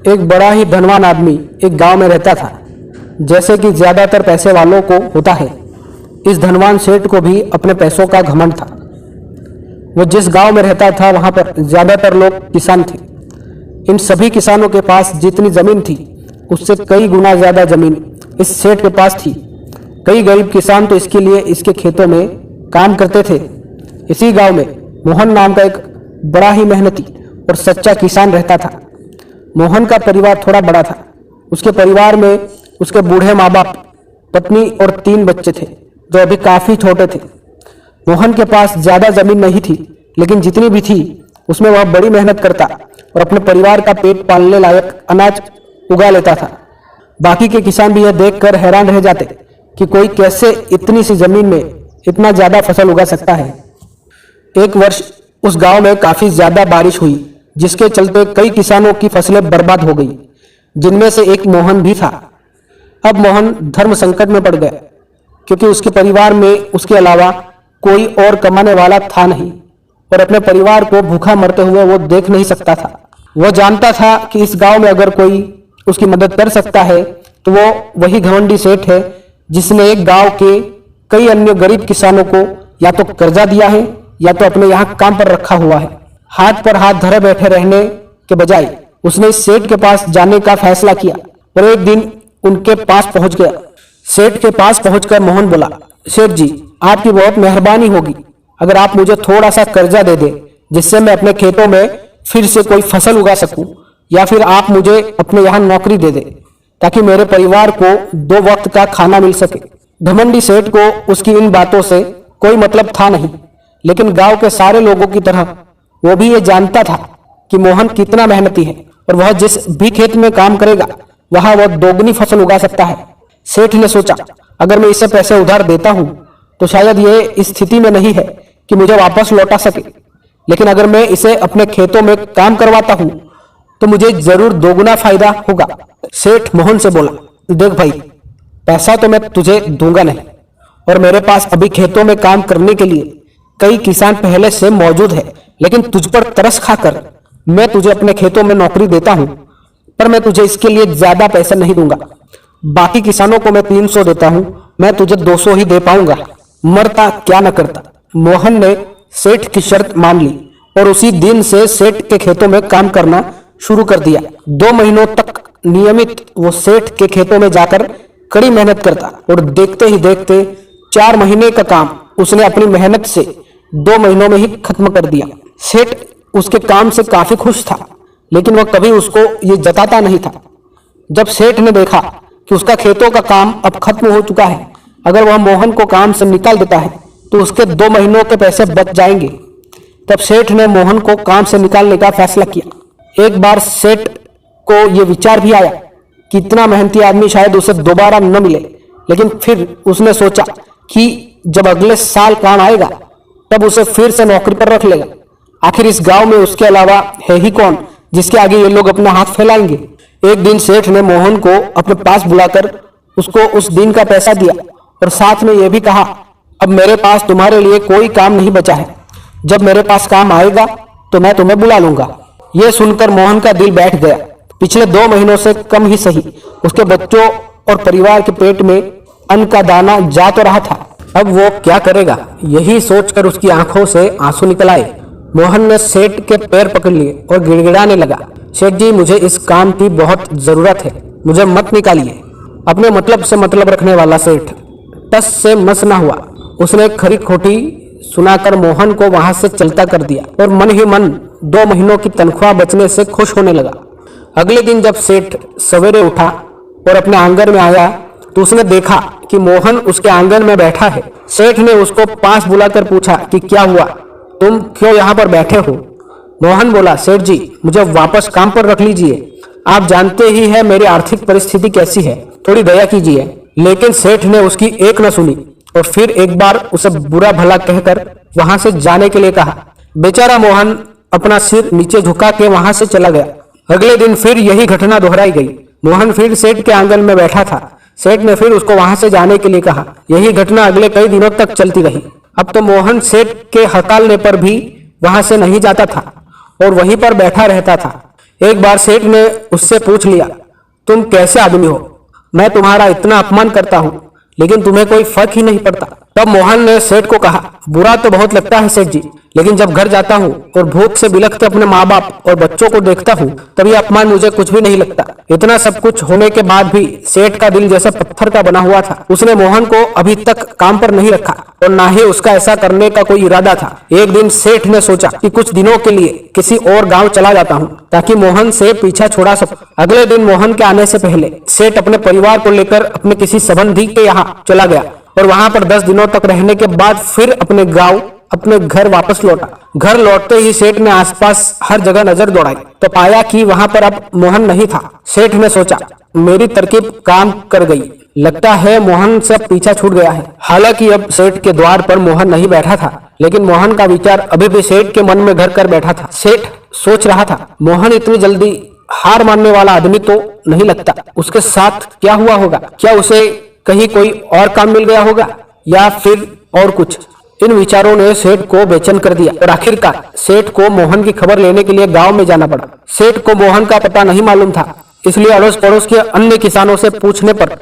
एक बड़ा ही धनवान आदमी एक गांव में रहता था। जैसे कि ज्यादातर पैसे वालों को होता है, इस धनवान सेठ को भी अपने पैसों का घमंड था। वो जिस गांव में रहता था वहां पर ज्यादातर लोग किसान थे। इन सभी किसानों के पास जितनी जमीन थी उससे कई गुना ज्यादा जमीन इस सेठ के पास थी। कई गरीब किसान तो इसके लिए इसके खेतों में काम करते थे। इसी गांव में मोहन नाम का एक बड़ा ही मेहनती और सच्चा किसान रहता था। मोहन का परिवार थोड़ा बड़ा था। उसके परिवार में उसके बूढ़े माँ बाप, पत्नी और 3 बच्चे थे जो अभी काफी छोटे थे। मोहन के पास ज्यादा जमीन नहीं थी, लेकिन जितनी भी थी उसमें वह बड़ी मेहनत करता और अपने परिवार का पेट पालने लायक अनाज उगा लेता था। बाकी के किसान भी यह देखकर हैरान रह जाते कि कोई कैसे इतनी सी जमीन में इतना ज्यादा फसल उगा सकता है। एक वर्ष उस गांव में काफी ज्यादा बारिश हुई, जिसके चलते कई किसानों की फसलें बर्बाद हो गई, जिनमें से एक मोहन भी था। अब मोहन धर्म संकट में पड़ गया, क्योंकि उसके परिवार में उसके अलावा कोई और कमाने वाला था नहीं और अपने परिवार को भूखा मरते हुए वो देख नहीं सकता था। वह जानता था कि इस गांव में अगर कोई उसकी मदद कर सकता है तो वो वही घमंडी सेठ है जिसने एक गांव के कई अन्य गरीब किसानों को या तो कर्जा दिया है या तो अपने यहाँ काम पर रखा हुआ है। हाथ पर हाथ धरे बैठे रहने के बजाय उसने इस सेठ के पास जाने का फैसला किया और एक दिन उनके पास पहुंच गया। सेठ के पास पहुंचकर मोहन बोला, सेठ जी, आपकी बहुत मेहरबानी होगी अगर आप मुझे थोड़ा सा कर्जा दे दे, जिससे मैं अपने खेतों में फिर से कोई फसल उगा सकूं, या फिर आप मुझे अपने यहाँ नौकरी दे दे ताकि मेरे परिवार को 2 वक्त का खाना मिल सके। घमंडी सेठ को उसकी इन बातों से कोई मतलब था नहीं, लेकिन गांव के सारे लोगों की तरह वो भी ये जानता था कि मोहन कितना मेहनती है और वह जिस भी खेत में काम करेगा वहां वह दोगुनी फसल उगा सकता है। सेठ ने सोचा, अगर मैं इसे पैसे उधार देता हूं तो शायद ये इस स्थिति में नहीं है कि मुझे वापस लौटा सके, लेकिन अगर मैं इसे अपने खेतों में काम करवाता हूं तो मुझे जरूर दोगुना फायदा होगा। सेठ मोहन से बोला, देख भाई, पैसा तो मैं तुझे दूंगा नहीं और मेरे पास अभी खेतों में काम करने के लिए कई किसान पहले से मौजूद है, लेकिन तुझ पर तरस खाकर मैं तुझे अपने खेतों में नौकरी देता हूं, पर मैं तुझे इसके लिए ज्यादा पैसे नहीं दूंगा। बाकी किसानों को मैं 300 देता हूं, मैं तुझे 200 ही दे पाऊंगा, मरता क्या न करता। मोहन ने सेठ की शर्त मान ली और उसी दिन से सेठ के खेतों में काम करना शुरू कर दिया। 2 महीनों तक नियमित वो सेठ के खेतों में जाकर कड़ी मेहनत करता और देखते ही देखते 4 महीने का काम उसने अपनी मेहनत से 2 महीनों में ही खत्म कर दिया। सेठ उसके काम से काफी खुश था, लेकिन वह कभी उसको ये जताता नहीं था। जब सेठ ने देखा कि उसका खेतों का काम अब खत्म हो चुका है, अगर वह मोहन को काम से निकाल देता है तो उसके 2 महीनों के पैसे बच जाएंगे। तब सेठ ने मोहन को काम से निकालने का फैसला किया। एक बार सेठ को यह विचार भी आया कि इतना मेहनती आदमी शायद उसे दोबारा न मिले, लेकिन फिर उसने सोचा कि जब अगले साल काम आएगा तब उसे फिर से नौकरी पर रख लेगा। आखिर इस गांव में उसके अलावा है ही कौन जिसके आगे ये लोग अपना हाथ फैलाएंगे। एक दिन सेठ ने मोहन को अपने पास बुलाकर उसको उस दिन का पैसा दिया और साथ में यह भी कहा, अब मेरे पास तुम्हारे लिए कोई काम नहीं बचा है, जब मेरे पास काम आएगा तो मैं तुम्हें बुला लूंगा। यह सुनकर मोहन का दिल बैठ गया। पिछले 2 महीनों से कम ही सही उसके बच्चों और परिवार के पेट में अन्न का दाना जा तो रहा था, अब वो क्या करेगा, यही सोचकर उसकी आंखों से आंसू निकल आए। मोहन ने सेठ के पैर पकड़ लिए और गिड़गिड़ाने लगा, सेठ जी, मुझे इस काम की बहुत जरूरत है, मुझे मत निकालिए। अपने मतलब से मतलब रखने वाला सेठ टस से मस ना हुआ। उसने खरी खोटी सुनाकर मोहन को वहां से चलता कर दिया और मन ही मन 2 महीनों की तनख्वाह बचने से खुश होने लगा। अगले दिन जब सेठ सवेरे उठा और अपने आंगन में आया तो उसने देखा कि मोहन उसके आंगन में बैठा है। सेठ ने उसको पास बुलाकर पूछा कि क्या हुआ, तुम क्यों यहाँ पर बैठे हो। मोहन बोला, सेठ जी, मुझे वापस काम पर रख लीजिए, आप जानते ही है मेरी आर्थिक परिस्थिति कैसी है, थोड़ी दया कीजिए। लेकिन सेठ ने उसकी एक न सुनी और फिर एक बार उसे बुरा भला कहकर वहां से जाने के लिए कहा। बेचारा मोहन अपना सिर नीचे झुका के वहां से चला गया। अगले दिन फिर यही घटना दोहराई गई। मोहन फिर सेठ के आंगन में बैठा था। सेठ ने फिर उसको वहां से जाने के लिए कहा। यही घटना अगले कई दिनों तक चलती रही। अब तो मोहन सेठ के हकालने पर भी वहां से नहीं जाता था और वहीं पर बैठा रहता था। एक बार सेठ ने उससे पूछ लिया, तुम कैसे आदमी हो? मैं तुम्हारा इतना अपमान करता हूँ लेकिन तुम्हें कोई फर्क ही नहीं पड़ता। तब मोहन ने सेठ को कहा, बुरा तो बहुत लगता है सेठ जी, लेकिन जब घर जाता हूँ और भूख से बिलखते अपने माँ बाप और बच्चों को देखता हूँ तब ये अपमान मुझे कुछ भी नहीं लगता। इतना सब कुछ होने के बाद भी सेठ का दिल जैसे पत्थर का बना हुआ था। उसने मोहन को अभी तक काम पर नहीं रखा और ना ही उसका ऐसा करने का कोई इरादा था। एक दिन सेठ ने सोचा कि कुछ दिनों के लिए किसी और गांव चला जाता हूँ ताकि मोहन से पीछा छुड़ा सकूं। अगले दिन मोहन के आने से पहले सेठ अपने परिवार को लेकर अपने किसी संबंधी के यहाँ चला गया और वहां पर 10 दिनों तक रहने के बाद फिर अपने गांव अपने घर वापस लौटा। घर लौटते ही सेठ ने आसपास हर जगह नजर दौड़ाई तो पाया कि वहां पर अब मोहन नहीं था। सेठ ने सोचा, मेरी तरकीब काम कर गई, लगता है मोहन से पीछा छूट गया है। हालांकि अब सेठ के द्वार पर मोहन नहीं बैठा था, लेकिन मोहन का विचार अभी भी सेठ के मन में घर कर बैठा था। सेठ सोच रहा था, मोहन इतनी जल्दी हार मानने वाला आदमी तो नहीं लगता। उसके साथ क्या हुआ होगा? क्या उसे कहीं कोई और काम मिल गया होगा या फिर और कुछ? इन विचारों ने सेठ को बेचैन कर दिया और आखिरकार सेठ को मोहन की खबर लेने के लिए गांव में जाना पड़ा। सेठ को मोहन का पता नहीं मालूम था, इसलिए अड़ोस पड़ोस के अन्य किसानों से पूछने पर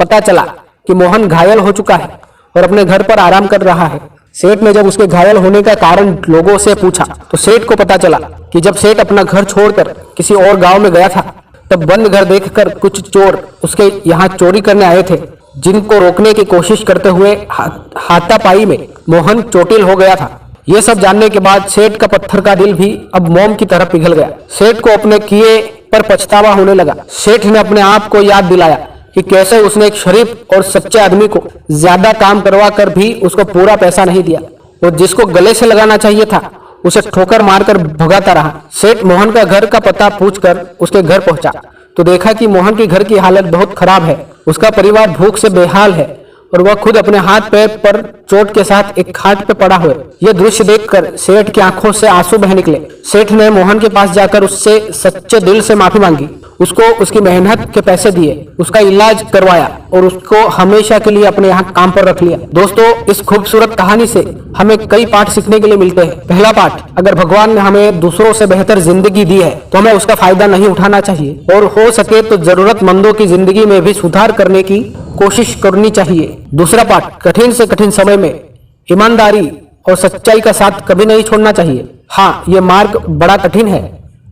पता चला कि मोहन घायल हो चुका है और अपने घर पर आराम कर रहा है। सेठ ने जब उसके घायल होने का कारण लोगों से पूछा तो सेठ को पता चला कि जब सेठ अपना घर छोड़कर किसी और गांव में गया था तब बंद घर देखकर कुछ चोर उसके यहाँ चोरी करने आए थे, जिनको रोकने की कोशिश करते हुए हाथापाई में मोहन चोटिल हो गया था। ये सब जानने के बाद सेठ का पत्थर का दिल भी अब मोम की तरह पिघल गया। सेठ को अपने किए पर पछतावा होने लगा। सेठ ने अपने आप को याद दिलाया कि कैसे उसने एक शरीफ और सच्चे आदमी को ज्यादा काम करवा कर भी उसको पूरा पैसा नहीं दिया और जिसको गले से लगाना चाहिए था उसे ठोकर मारकर भगाता रहा। सेठ मोहन का घर का पता पूछकर उसके घर पहुंचा तो देखा कि मोहन के घर की हालत बहुत खराब है। उसका परिवार भूख से बेहाल है और वह खुद अपने हाथ पैर पर चोट के साथ एक खाट पे पड़ा हुआ है। यह दृश्य देखकर सेठ की आंखों से आंसू बह निकले। सेठ ने मोहन के पास जाकर उससे सच्चे दिल से माफी मांगी, उसको उसकी मेहनत के पैसे दिए, उसका इलाज करवाया और उसको हमेशा के लिए अपने यहाँ काम पर रख लिया। दोस्तों, इस खूबसूरत कहानी से हमें कई पाठ सीखने के लिए मिलते हैं। पहला पाठ, अगर भगवान ने हमें दूसरों से बेहतर जिंदगी दी है तो हमें उसका फायदा नहीं उठाना चाहिए और हो सके तो जरूरतमंदों की जिंदगी में भी सुधार करने की कोशिश करनी चाहिए। दूसरा पाठ, कठिन से कठिन समय में ईमानदारी और सच्चाई का साथ कभी नहीं छोड़ना चाहिए। हाँ, ये मार्ग बड़ा कठिन है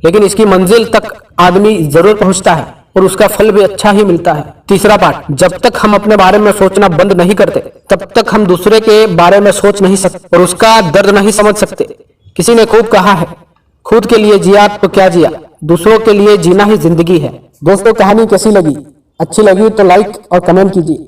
लेकिन इसकी मंजिल तक आदमी जरूर पहुंचता है और उसका फल भी अच्छा ही मिलता है। तीसरा पाठ, जब तक हम अपने बारे में सोचना बंद नहीं करते तब तक हम दूसरे के बारे में सोच नहीं सकते और उसका दर्द नहीं समझ सकते। किसी ने खूब कहा है, खुद के लिए जिया तो क्या जिया, दूसरों के लिए जीना ही जिंदगी है। दोस्तों, कहानी कैसी लगी? अच्छी लगी तो लाइक और कमेंट कीजिए।